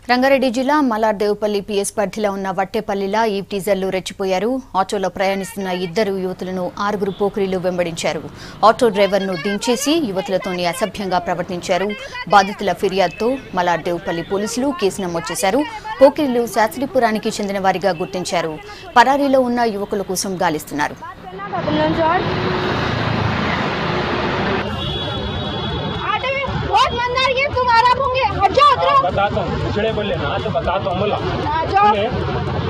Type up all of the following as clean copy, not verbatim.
రంగారెడ్డి జిల్లా మలార్దేవుపల్లి పిఎస్ పరిధిలో ఉన్న వట్టేపల్లిలో ఈ టీజర్లు రెచ్చిపోయారు. ఆటోలో ప్రయాణిస్తున్న ఇద్దరు యువతులను 6 పోకిరీలు వెంబడించారు. ఆటో డ్రైవర్ను దించేసి యువతులతోని అసభ్యంగా ప్రవర్తించారు. బాధితుల ఫిర్యాదుతో మలార్దేవుపల్లి పోలీసులు కేసు నమోదు చేశారు. పోకిరీలు శాస్త్రీపురానికి చెందిన వారిగా గుర్తించారు. పరారీలో ఉన్న యువకుల కోసం గాలిస్తున్నారు. बताता हूँ पिछड़े बोले ना तो बताता हूँ बोला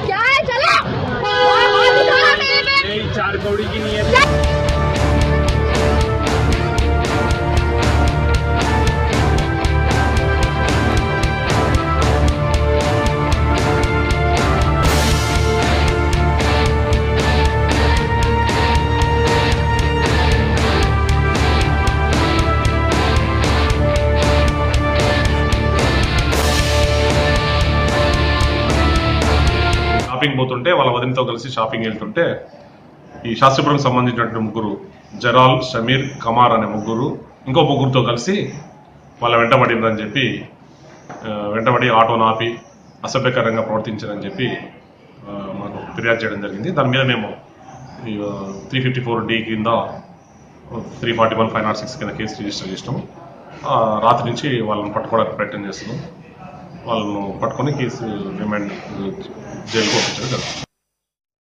क्या है चला 4 कौड़ी की नहीं है। షాపింగ్ పోతుంటే వాళ్ళ వదినతో కలిసి షాపింగ్ వెళ్తుంటే ఈ శాస్త్రీపురం సంబంధించినటువంటి ముగ్గురు జరాల్, షమీర్, కమార్ అనే ముగ్గురు ఇంకో ముగ్గురుతో కలిసి వాళ్ళ వెంటబడిందని చెప్పి వెంటబడి ఆటోను ఆపి అసభ్యకరంగా ప్రవర్తించారని చెప్పి మాకు ఫిర్యాదు చేయడం జరిగింది. దాని మీద మేము 354D కింద 341 506 కింద కేసు రిజిస్టర్ చేసినాము. రాత్రి నుంచి వాళ్ళని పట్టుకోవడానికి ప్రయత్నం చేస్తున్నాం. వాళ్ళను పట్టుకొని కేసు రిమాండ్ జైలుకు పంపించడం జరుగుతుంది.